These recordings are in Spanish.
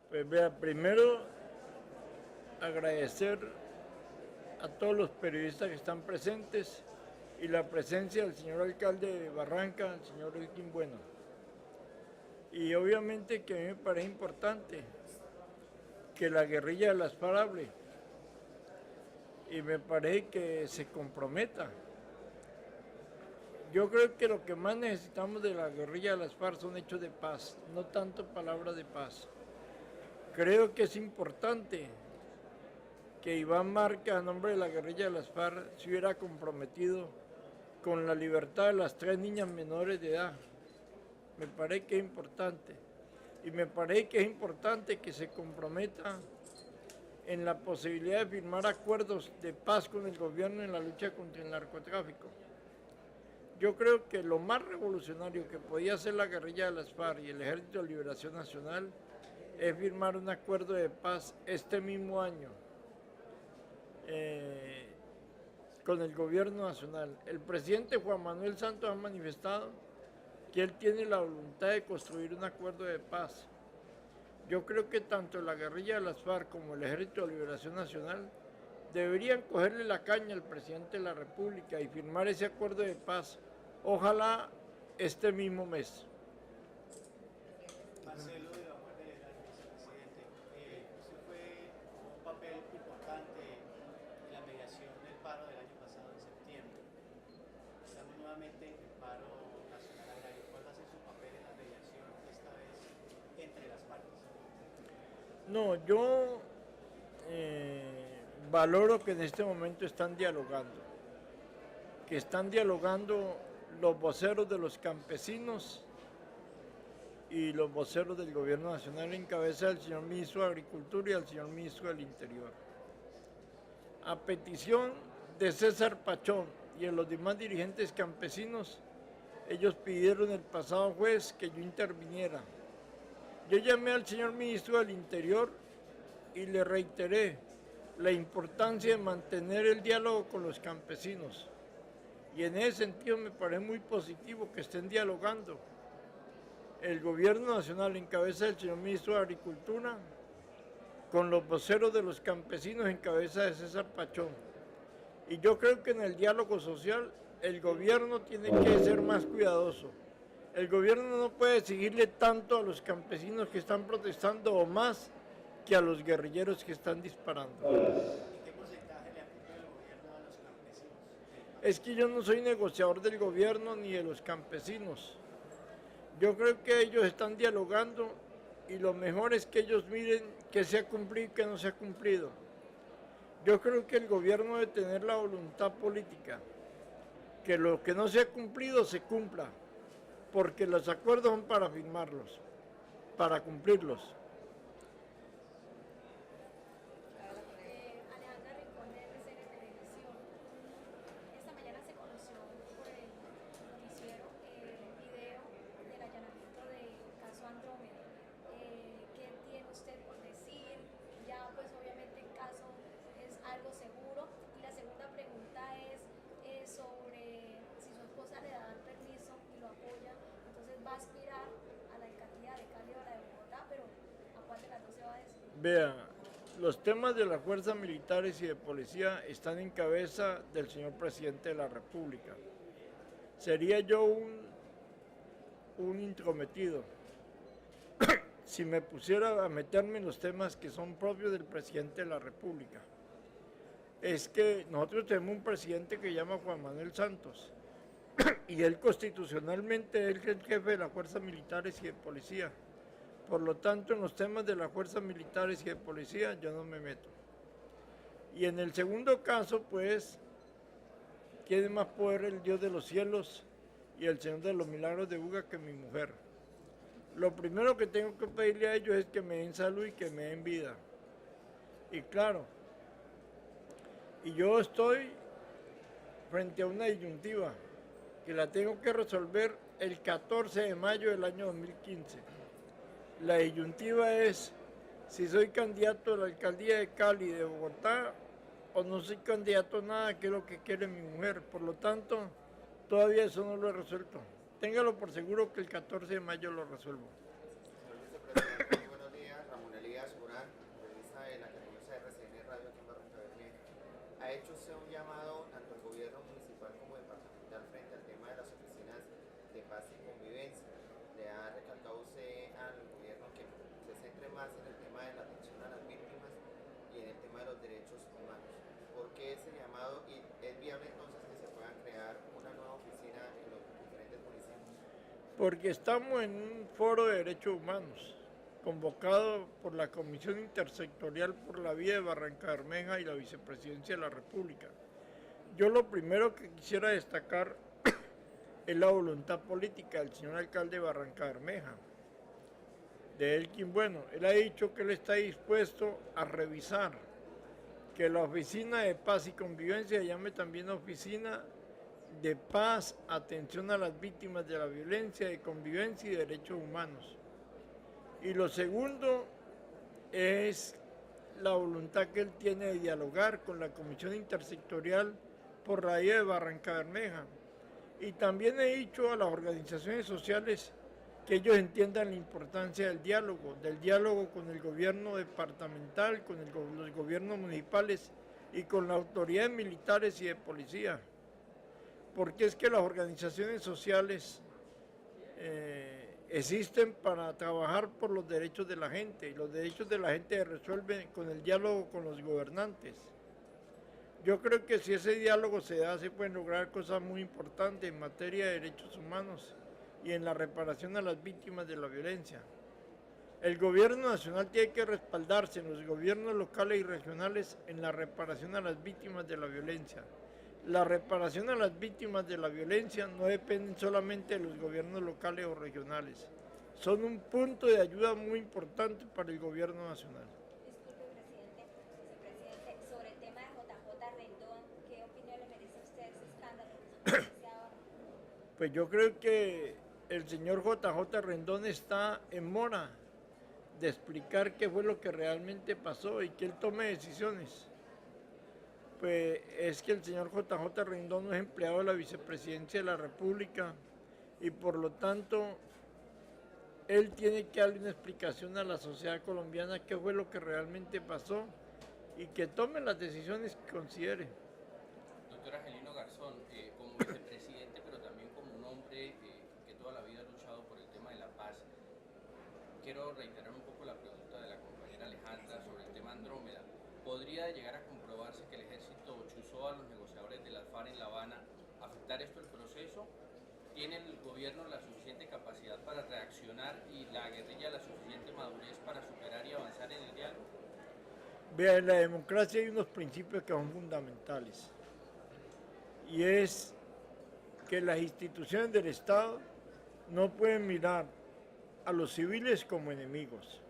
Pues vea, primero agradecer a todos los periodistas que están presentes y la presencia del señor alcalde de Barranca, el señor Elkin Bueno. Y obviamente que a mí me parece importante que la guerrilla de las FARC hable y me parece que se comprometa. Yo creo que lo que más necesitamos de la guerrilla de las FARC son hechos de paz, no tanto palabras de paz. Creo que es importante que Iván Márquez, a nombre de la guerrilla de las FARC, se hubiera comprometido con la libertad de las 3 niñas menores de edad. Me parece que es importante. Y me parece que es importante que se comprometa en la posibilidad de firmar acuerdos de paz con el gobierno en la lucha contra el narcotráfico. Yo creo que lo más revolucionario que podía hacer la guerrilla de las FARC y el Ejército de Liberación Nacional es firmar un acuerdo de paz este mismo año con el gobierno nacional. El presidente Juan Manuel Santos ha manifestado que él tiene la voluntad de construir un acuerdo de paz. Yo creo que tanto la guerrilla de las FARC como el Ejército de Liberación Nacional deberían cogerle la caña al presidente de la República y firmar ese acuerdo de paz, ojalá este mismo mes. Marcelo de la Guardia del Año, vicepresidente, usted jugó un papel importante en la mediación del paro del año pasado, en septiembre. Estamos nuevamente en el paro nacional agrario. ¿Cuál va a ser su papel en la mediación, esta vez entre las partes? No, yo valoro que en este momento están dialogando los voceros de los campesinos y los voceros del gobierno nacional en cabeza del señor ministro de Agricultura y del señor ministro del Interior. A petición de César Pachón y de los demás dirigentes campesinos, ellos pidieron el pasado jueves que yo interviniera. Yo llamé al señor ministro del Interior y le reiteré la importancia de mantener el diálogo con los campesinos. Y en ese sentido me parece muy positivo que estén dialogando el gobierno nacional en cabeza del señor ministro de Agricultura con los voceros de los campesinos en cabeza de César Pachón. Y yo creo que en el diálogo social el gobierno tiene que ser más cuidadoso. El gobierno no puede exigirle tanto a los campesinos que están protestando o más que a los guerrilleros que están disparando. ¿Y qué porcentaje le aplica el gobierno a los campesinos? Es que yo no soy negociador del gobierno ni de los campesinos. Yo creo que ellos están dialogando y lo mejor es que ellos miren qué se ha cumplido y qué no se ha cumplido. Yo creo que el gobierno debe tener la voluntad política, que lo que no se ha cumplido se cumpla, porque los acuerdos son para firmarlos, para cumplirlos. Alejandra Rincón de RCN Televisión. Esta mañana se conoció por el noticiero el video del allanamiento del caso Andrómeda. ¿Qué tiene usted por decir? Ya pues obviamente el caso es algo seguro. Y la segunda pregunta es sobre si su esposa le da el permiso y lo apoya, entonces va a aspirar a la alcaldía de Cali o la de Bogotá, pero ¿a cuál de las dos se va a decidir? Vea, los temas de las fuerzas militares y de policía están en cabeza del señor presidente de la República. Sería yo un intrometido si me pusiera a meterme en los temas que son propios del presidente de la República. Es que nosotros tenemos un presidente que se llama Juan Manuel Santos y él constitucionalmente es el jefe de las fuerzas militares y de policía. Por lo tanto, en los temas de las fuerzas militares y de policía yo no me meto. Y en el segundo caso, pues, tiene más poder el Dios de los cielos y el Señor de los milagros de Buga que mi mujer. Lo primero que tengo que pedirle a ellos es que me den salud y que me den vida. Y claro, y yo estoy frente a una disyuntiva que la tengo que resolver el 14 de mayo del año 2015. La disyuntiva es si soy candidato a la alcaldía de Cali, de Bogotá, o no soy candidato a nada, que es lo que quiere mi mujer. Por lo tanto, todavía eso no lo he resuelto. Téngalo por seguro que el 14 de mayo lo resuelvo. Señor vicepresidente, muy buenos días. Ramón Elías ¿Ha hecho usted un llamado tanto al gobierno municipal como departamental frente al tema de las oficinas de paz y convivencia? ¿Le ha recalcado usted al gobierno que se centre más en el tema de la atención a las víctimas y en el tema de los derechos humanos? ¿Por qué ese llamado y es viable entonces que se pueda crear una nueva oficina en los diferentes municipios? Porque estamos en un foro de derechos humanos convocado por la Comisión Intersectorial por la Vía de Barranca Bermeja y la Vicepresidencia de la República. Yo lo primero que quisiera destacar es la voluntad política del señor alcalde de Barranca Bermeja, de Elkin Bueno. Él ha dicho que él está dispuesto a revisar que la oficina de paz y convivencia se llame también oficina de paz, atención a las víctimas de la violencia, de convivencia y derechos humanos. Y lo segundo es la voluntad que él tiene de dialogar con la Comisión Intersectorial por la Vía de Barranca Bermeja. Y también he dicho a las organizaciones sociales que ellos entiendan la importancia del diálogo con el gobierno departamental, con los gobiernos municipales y con las autoridades militares y de policía. Porque es que las organizaciones sociales existen para trabajar por los derechos de la gente, y los derechos de la gente se resuelven con el diálogo con los gobernantes. Yo creo que si ese diálogo se da, se pueden lograr cosas muy importantes en materia de derechos humanos y en la reparación a las víctimas de la violencia. El gobierno nacional tiene que respaldarse en los gobiernos locales y regionales en la reparación a las víctimas de la violencia. La reparación a las víctimas de la violencia no dependen solamente de los gobiernos locales o regionales. Son un punto de ayuda muy importante para el gobierno nacional. Disculpe, presidente, vicepresidente, sobre el tema de JJ Rendón, ¿qué opinión le merece a usted ese escándalo que se pronuncia ahora? Pues yo creo que el señor JJ Rendón está en mora de explicar qué fue lo que realmente pasó y que él tome decisiones. Pues es que el señor JJ Rendón no es empleado de la Vicepresidencia de la República y por lo tanto él tiene que darle una explicación a la sociedad colombiana qué fue lo que realmente pasó y que tome las decisiones que considere. Doctor Angelino Garzón, como vicepresidente, pero también como un hombre que toda la vida ha luchado por el tema de la paz, quiero reiterar un poco la pregunta de la compañera Alejandra sobre el tema Andrómeda. ¿Podría llegar a comprobarse que el ejército chuzó a los negociadores de las FARC en La Habana, afectar esto el proceso? ¿Tiene el gobierno la suficiente capacidad para reaccionar y la guerrilla la suficiente madurez para superar y avanzar en el diálogo? Vea, en la democracia hay unos principios que son fundamentales y es que las instituciones del Estado no pueden mirar a los civiles como enemigos.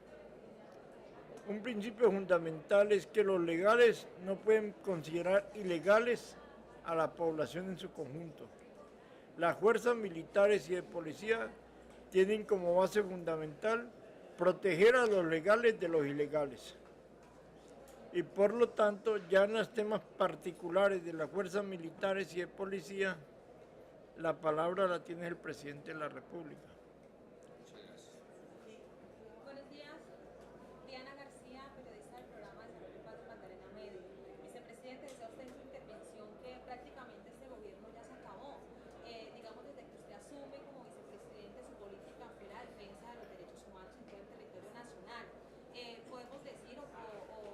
Un principio fundamental es que los legales no pueden considerar ilegales a la población en su conjunto. Las fuerzas militares y de policía tienen como base fundamental proteger a los legales de los ilegales. Y por lo tanto, ya en los temas particulares de las fuerzas militares y de policía, la palabra la tiene el presidente de la República. Muchas gracias. Buenos días, Diana García, periodista del programa Desarrollo y Paz de Magdalena Medio. Vicepresidente, desea usted en su intervención que prácticamente este gobierno ya se acabó. Digamos, desde que usted asume como vicepresidente su política fue la defensa de los derechos humanos en todo el territorio nacional. ¿Podemos decir o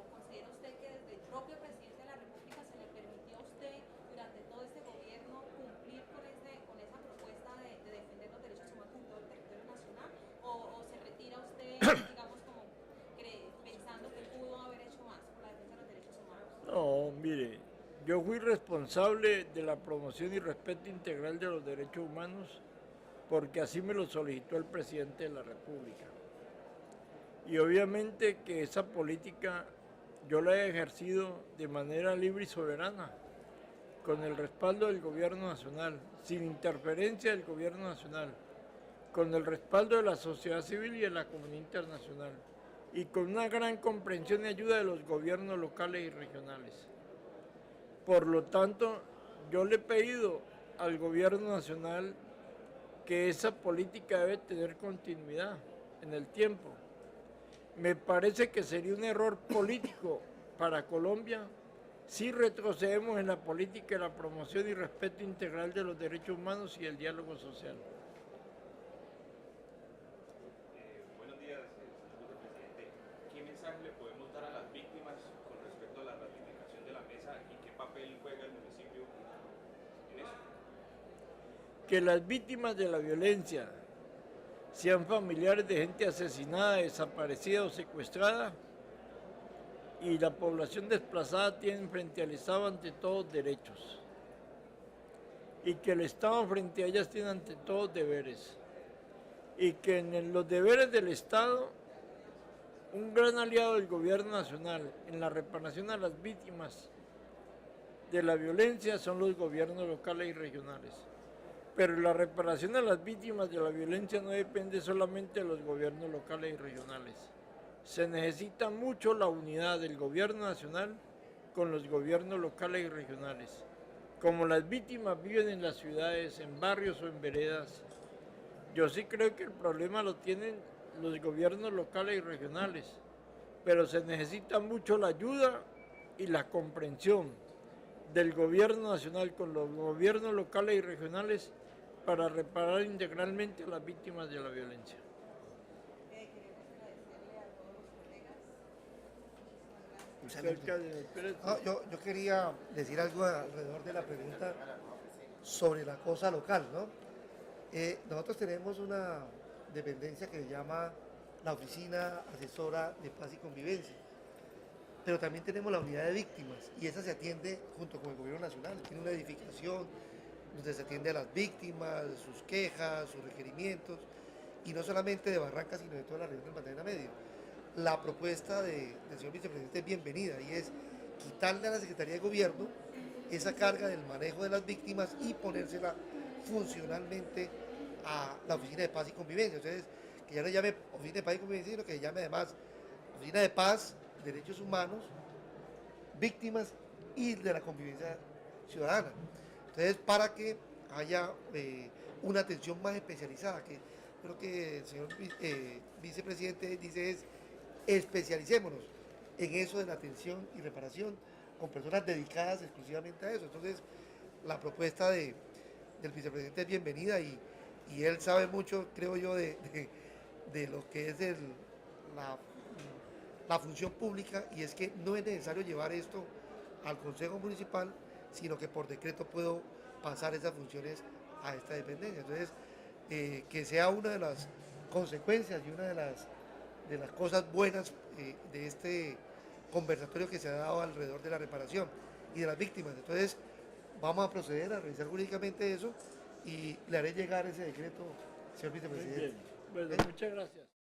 considera usted que desde el propio presidente de la República se le permitió a usted durante todo este gobierno cumplir con esa propuesta de defender los derechos humanos en todo el territorio nacional? ¿O se retira usted, digamos, como pensando que pudo haber hecho más por la defensa de los derechos humanos? No, mire, yo fui responsable de la promoción y respeto integral de los derechos humanos porque así me lo solicitó el presidente de la República. Y obviamente que esa política yo la he ejercido de manera libre y soberana, con el respaldo del gobierno nacional, sin interferencia del gobierno nacional, con el respaldo de la sociedad civil y de la comunidad internacional, y con una gran comprensión y ayuda de los gobiernos locales y regionales. Por lo tanto, yo le he pedido al gobierno nacional que esa política debe tener continuidad en el tiempo. Me parece que sería un error político para Colombia Sí retrocedemos en la política de la promoción y respeto integral de los derechos humanos y el diálogo social. Buenos días, señor vicepresidente. ¿Qué mensaje le podemos dar a las víctimas con respecto a la ratificación de la mesa y qué papel juega el municipio en eso? Que las víctimas de la violencia sean familiares de gente asesinada, desaparecida o secuestrada, y la población desplazada tienen frente al Estado ante todos derechos, y que el Estado frente a ellas tiene ante todos deberes, y que en los deberes del Estado un gran aliado del gobierno nacional en la reparación a las víctimas de la violencia son los gobiernos locales y regionales. Pero la reparación a las víctimas de la violencia no depende solamente de los gobiernos locales y regionales. Se necesita mucho la unidad del gobierno nacional con los gobiernos locales y regionales. Como las víctimas viven en las ciudades, en barrios o en veredas, yo sí creo que el problema lo tienen los gobiernos locales y regionales, pero se necesita mucho la ayuda y la comprensión del gobierno nacional con los gobiernos locales y regionales para reparar integralmente a las víctimas de la violencia. Yo quería decir algo alrededor de la pregunta sobre la cosa local, ¿no? Nosotros tenemos una dependencia que se llama la Oficina Asesora de Paz y Convivencia, pero también tenemos la unidad de víctimas y esa se atiende junto con el gobierno nacional. Tiene una edificación donde se atiende a las víctimas, sus quejas, sus requerimientos, y no solamente de Barranca, sino de toda la región del Magdalena Medio. La propuesta del señor vicepresidente es bienvenida y es quitarle a la Secretaría de Gobierno esa carga del manejo de las víctimas y ponérsela funcionalmente a la Oficina de Paz y Convivencia. Entonces, que ya no llame Oficina de Paz y Convivencia, sino que llame además Oficina de Paz, Derechos Humanos, Víctimas y de la Convivencia Ciudadana. Entonces, para que haya una atención más especializada, que creo que el señor vicepresidente dice es especialicémonos en eso de la atención y reparación con personas dedicadas exclusivamente a eso. Entonces, la propuesta del vicepresidente es bienvenida y él sabe mucho, creo yo, de lo que es la función pública, y es que no es necesario llevar esto al Consejo Municipal, sino que por decreto puedo pasar esas funciones a esta dependencia. Entonces, que sea una de las consecuencias y una de las cosas buenas de este conversatorio que se ha dado alrededor de la reparación y de las víctimas. Entonces, vamos a proceder a revisar jurídicamente eso y le haré llegar ese decreto, señor vicepresidente. Muy bien. Bueno, muchas gracias.